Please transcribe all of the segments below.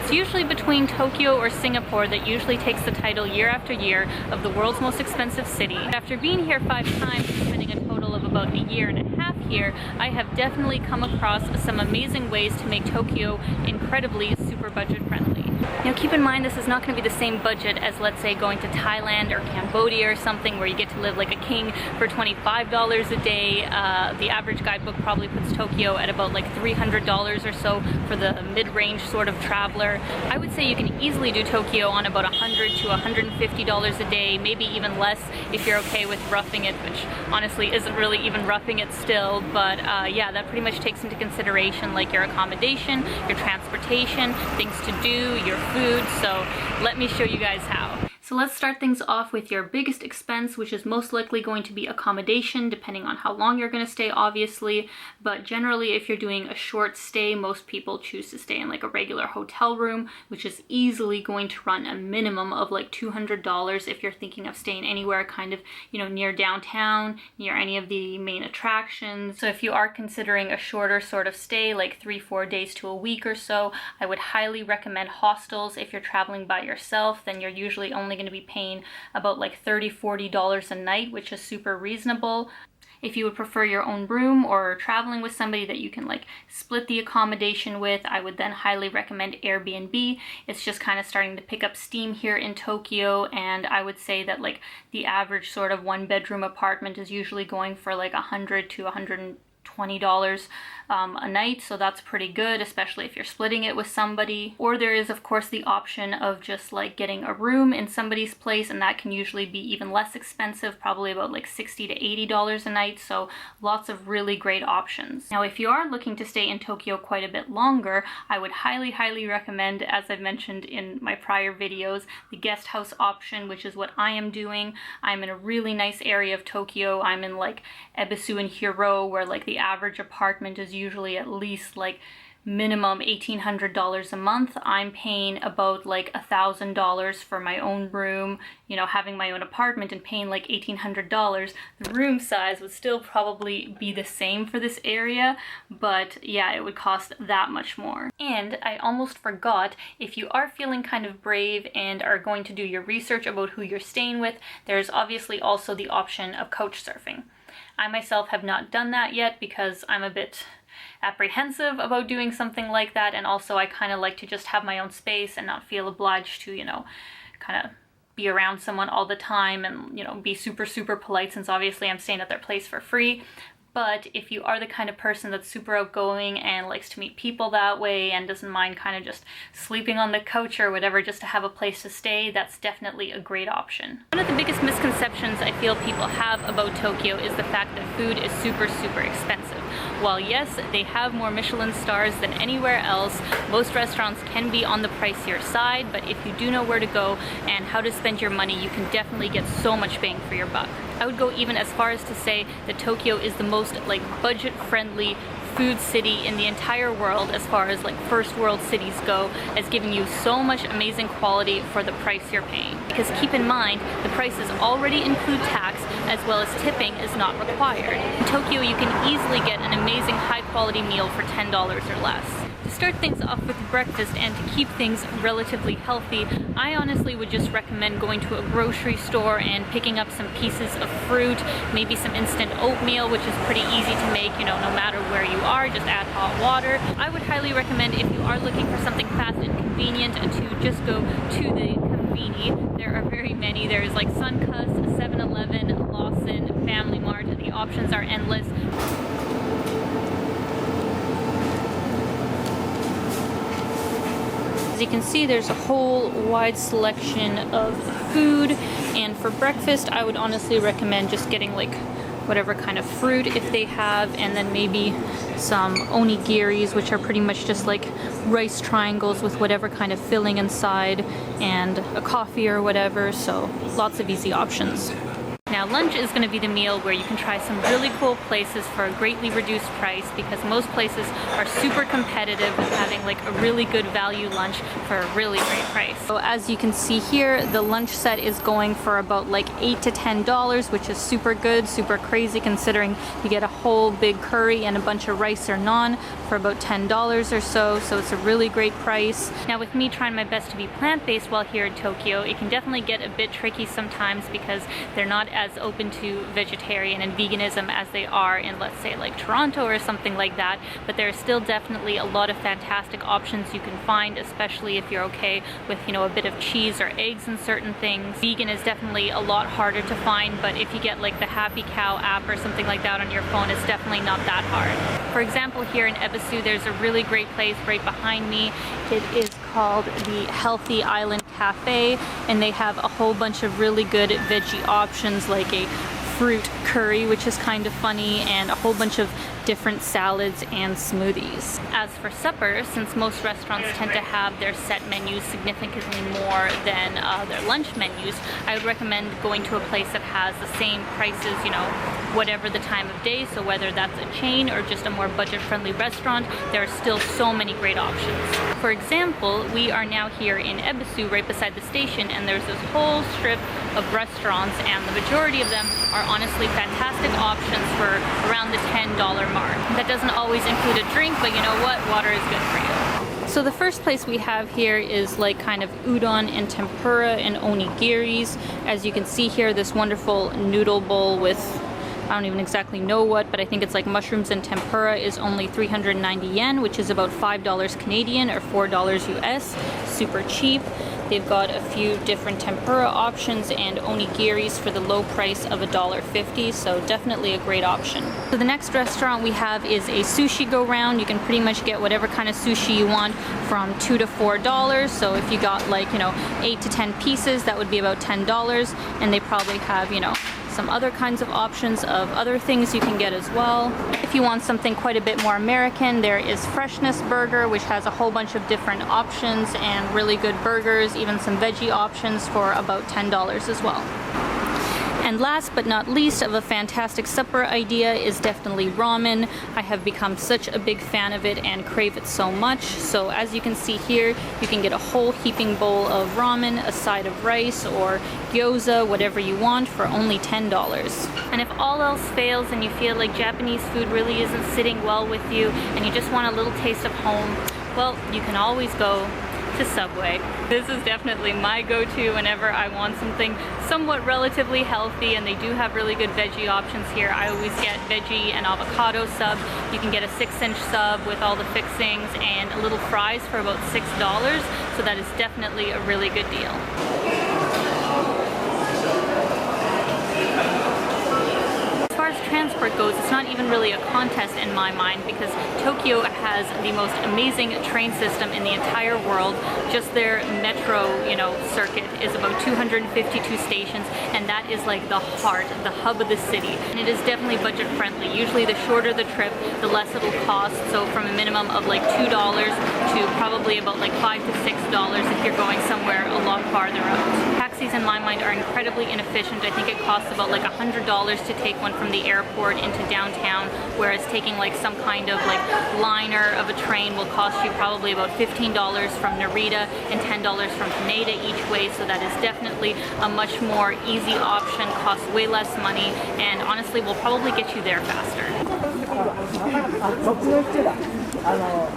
It's usually between Tokyo or Singapore that usually takes the title year after year of the world's most expensive city. After being here 5 times and spending a total of about a year and a half here, I have definitely come across some amazing ways to make Tokyo incredibly super budget friendly. Now keep in mind, this is not going to be the same budget as, let's say, going to Thailand or Cambodia or something where you get to live like a king for $25 a day. The average guidebook probably puts Tokyo at about like $300 or so for the mid-range sort of traveler. I would say you can easily do Tokyo on about $100 to $150 a day, maybe even less if you're okay with roughing it, which honestly isn't really even roughing it still, but yeah, that pretty much takes into consideration like your accommodation, your transportation, things to do, your food, so let me show you guys how. So let's start things off with your biggest expense, which is most likely going to be accommodation, depending on how long you're going to stay, obviously. But generally, if you're doing a short stay, most people choose to stay in like a regular hotel room, which is easily going to run a minimum of like $200 if you're thinking of staying anywhere kind of, you know, near downtown, near any of the main attractions. So if you are considering a shorter sort of stay, like 3-4 days to a week or so, I would highly recommend hostels. If you're traveling by yourself, then you're usually only going to be paying about like $30-40 a night, which is super reasonable. If you would prefer your own room or traveling with somebody that you can like split the accommodation with, I would then highly recommend Airbnb. It's just kind of starting to pick up steam here in Tokyo, and I would say that like the average sort of 1-bedroom apartment is usually going for like $100 to $120 a night, so that's pretty good, especially if you're splitting it with somebody. Or there is of course the option of just like getting a room in somebody's place, and that can usually be even less expensive, probably about like $60 to $80 a night, so lots of really great options. Now if you are looking to stay in Tokyo quite a bit longer, I would highly recommend, as I've mentioned in my prior videos, the guest house option, which is what I am doing. I'm in a really nice area of Tokyo. I'm in like Ebisu and Hiro, where like the average apartment is usually at least like minimum $1,800 a month. I'm paying about like $1,000 for my own room, you know, having my own apartment and paying like $1,800. The room size would still probably be the same for this area, but yeah, it would cost that much more. And I almost forgot, if you are feeling kind of brave and are going to do your research about who you're staying with, there's obviously also the option of couch surfing. I myself have not done that yet because I'm a bit apprehensive about doing something like that, and also I kind of like to just have my own space and not feel obliged to, you know, kind of be around someone all the time and, you know, be super polite, since obviously I'm staying at their place for free. But if you are the kind of person that's super outgoing and likes to meet people that way and doesn't mind kind of just sleeping on the couch or whatever just to have a place to stay, that's definitely a great option. One of the biggest misconceptions I feel people have about Tokyo is the fact that food is super expensive. While yes, they have more Michelin stars than anywhere else, most restaurants can be on the pricier side, but if you do know where to go and how to spend your money, you can definitely get so much bang for your buck. I would go even as far as to say that Tokyo is the most like budget-friendly food city in the entire world as far as like first world cities go, as giving you so much amazing quality for the price you're paying. Because keep in mind, the prices already include tax, as well as tipping is not required. In Tokyo, you can easily get an amazing high-quality meal for $10 or less. To start things off with breakfast and to keep things relatively healthy, I honestly would just recommend going to a grocery store and picking up some pieces of fruit, maybe some instant oatmeal, which is pretty easy to make, you know, no matter where you are, just add hot water. I would highly recommend, if you are looking for something fast and convenient, to just go to the conveni. There are very many. There's like Suncuss, 7-Eleven, Lawson, Family Mart. The options are endless. As you can see, there's a whole wide selection of food, and for breakfast I would honestly recommend just getting like whatever kind of fruit if they have, and then maybe some onigiris, which are pretty much just like rice triangles with whatever kind of filling inside, and a coffee or whatever, so lots of easy options. Now lunch is going to be the meal where you can try some really cool places for a greatly reduced price, because most places are super competitive with having like a really good value lunch for a really great price. So as you can see here, the lunch set is going for about like $8 to $10, which is super good, super crazy considering you get a whole big curry and a bunch of rice or naan for about $10 or so, so it's a really great price. Now with me trying my best to be plant-based while here in Tokyo, it can definitely get a bit tricky sometimes because they're not as open to vegetarian and veganism as they are in, let's say, like Toronto or something like that, but there's still definitely a lot of fantastic options you can find, especially if you're okay with, you know, a bit of cheese or eggs in certain things. Vegan is definitely a lot harder to find, but if you get like the Happy Cow app or something like that on your phone, it's definitely not that hard. For example, here in Ebisu, there's a really great place right behind me. It is called the Healthy Island Cafe, and they have a whole bunch of really good veggie options like a fruit curry, which is kind of funny, and a whole bunch of different salads and smoothies. As for supper, since most restaurants tend to have their set menus significantly more than their lunch menus, I would recommend going to a place that has the same prices, you know, whatever the time of day. So whether that's a chain or just a more budget-friendly restaurant, there are still so many great options. For example, we are now here in Ebisu, right beside the station, and there's this whole strip of restaurants, and the majority of them are honestly fantastic options for around the $10 mark. That doesn't always include a drink, but you know what? Water is good for you. So the first place we have here is like kind of udon and tempura and onigiris. As you can see here, this wonderful noodle bowl with, I don't even exactly know what, but I think it's like mushrooms and tempura is only 390 yen, which is about $5 Canadian or $4 US. Super cheap. They've got a few different tempura options and onigiris for the low price of $1.50, so definitely a great option. So the next restaurant we have is a sushi go-round. You can pretty much get whatever kind of sushi you want from $2 to $4. So if you got like, you know, 8 to 10 pieces, that would be about $10, and they probably have, you know, some other kinds of options of other things you can get as well. If you want something quite a bit more American, there is Freshness Burger, which has a whole bunch of different options and really good burgers, even some veggie options for about $10 as well. And last but not least of a fantastic supper idea is definitely ramen. I have become such a big fan of it and crave it so much. So as you can see here, you can get a whole heaping bowl of ramen, a side of rice or gyoza, whatever you want, for only $10. And if all else fails and you feel like Japanese food really isn't sitting well with you and you just want a little taste of home, well, you can always go to Subway. This is definitely my go-to whenever I want something somewhat relatively healthy, and they do have really good veggie options here. I always get veggie and avocado sub. You can get a 6-inch sub with all the fixings and a little fries for about $6, so that is definitely a really good deal. Transport goes, it's not even really a contest in my mind, because Tokyo has the most amazing train system in the entire world. Just their metro, you know, circuit is about 252 stations, and that is like the heart, the hub of the city. And it is definitely budget friendly. Usually the shorter the trip, the less it'll cost. So from a minimum of like $2 to probably about like $5 to $6 if you're going somewhere a lot farther out. Taxis in my mind are incredibly inefficient. I think it costs about like $100 to take one from the airport into downtown, whereas taking like some kind of like liner of a train will cost you probably about $15 from Narita and $10 from Haneda each way. So that is definitely a much more easy option, costs way less money, and honestly will probably get you there faster.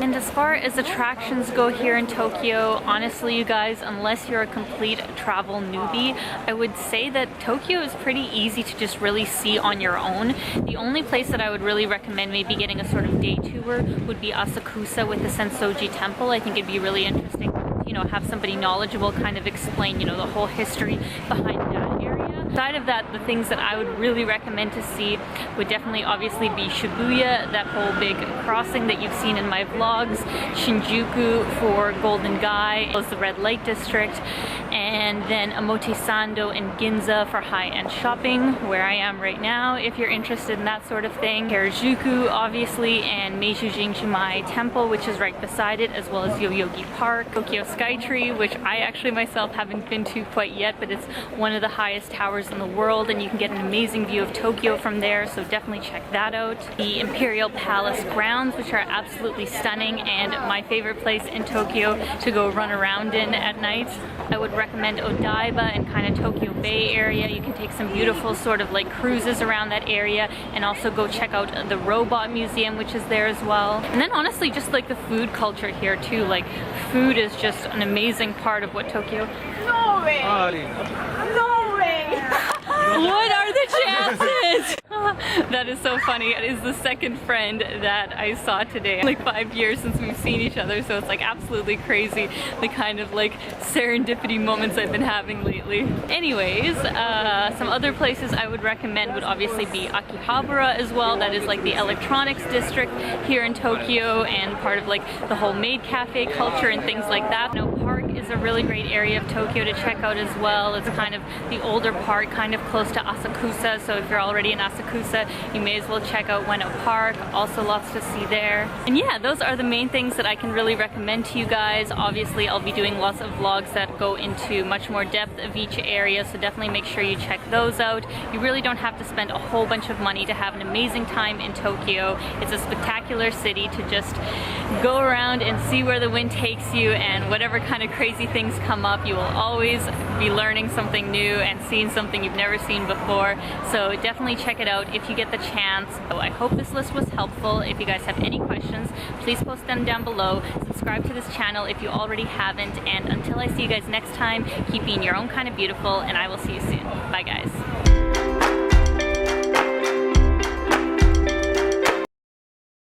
And as far as attractions go here in Tokyo, honestly you guys, unless you're a complete travel newbie, I would say that Tokyo is pretty easy to just really see on your own. The only place that I would really recommend maybe getting a sort of day tour would be Asakusa with the Sensoji Temple. I think it'd be really interesting, you know, have somebody knowledgeable kind of explain, you know, the whole history behind that area. Aside of that, the things that I would really recommend to see would definitely obviously be Shibuya, that whole big crossing that you've seen in my vlogs, Shinjuku for Golden Guy, the red light district, and then Omotesando and Ginza for high-end shopping, where I am right now if you're interested in that sort of thing. Harajuku obviously, and Meiju Jinchumai Temple, which is right beside it, as well as Yoyogi Park. Tokyo Skytree, which I actually myself haven't been to quite yet, but it's one of the highest towers in the world and you can get an amazing view of Tokyo from there, so definitely check that out. The Imperial Palace grounds, which are absolutely stunning and my favorite place in Tokyo to go run around in at night. I would recommend Odaiba and kind of Tokyo Bay area. You can take some beautiful sort of like cruises around that area, and also go check out the Robot Museum, which is there as well. And then honestly, just like the food culture here too. Like, food is just an amazing part of what Tokyo. No way! No way! What are the chances? That is so funny. It is the second friend that I saw today. Like 5 years since we've seen each other, so it's like absolutely crazy the kind of like serendipity moments I've been having lately. Anyways, some other places I would recommend would obviously be Akihabara as well. That is like the electronics district here in Tokyo and part of like the whole maid cafe culture and things like that. Park is a really great area of Tokyo to check out as well. It's kind of the older part, kind of close to Asakusa, so if you're already in Asakusa, you may as well check out Ueno Park. Also lots to see there. And yeah, those are the main things that I can really recommend to you guys. Obviously, I'll be doing lots of vlogs that go into much more depth of each area, so definitely make sure you check those out. You really don't have to spend a whole bunch of money to have an amazing time in Tokyo. It's a spectacular city to just go around and see where the wind takes you, and whatever kind of crazy things come up, you will always be learning something new and seeing something you've never seen before. So definitely check it out if you get the chance. So I hope this list was helpful. If you guys have any questions, please post them down below. Subscribe to this channel if you already haven't, and until I see you guys next time, keep being your own kind of beautiful, and I will see you soon. Bye guys.